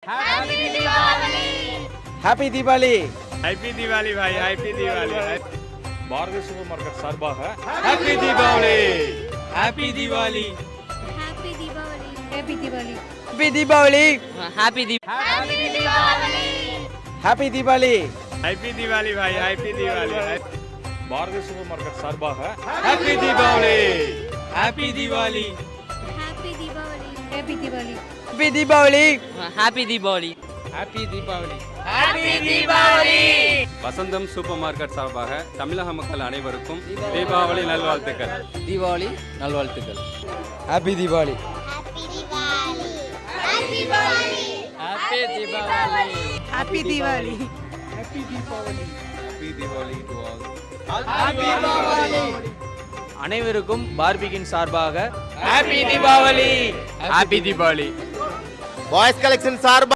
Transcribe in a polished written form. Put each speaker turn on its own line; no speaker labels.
Happy Diwali.
Happy Diwali.
Happy Diwali भाई, happy Diwali. Bharatiya super market सार्बाக happy Diwali, happy Diwali,
happy Diwali. Happy Diwali.
Happy Diwali.
Happy Diwali.
Happy Diwali.
Happy Diwali भाई, happy Diwali. Bharatiya super market सार्बाக happy Diwali, happy Diwali,
happy Diwali. Happy Diwali.
Happy Diwali.
Happy Diwali.
Happy Diwali.
Happy Diwali.
Vasantham super market சார்பாக தமிழக மக்கள் அனைவருக்கும் தீபாவளி நல்வாழ்த்துக்கள்.
தீபாவளி நல்வாழ்த்துக்கள். Happy Diwali.
Happy Diwali. Happy Diwali.
Happy Diwali.
Happy Diwali.
Happy Diwali.
Happy Diwali to all.
Happy Diwali.
அனைவருக்கும் பார்பிகின் சார்பாக
happy Diwali.
Happy Deepavali.
Boys collection சார்பா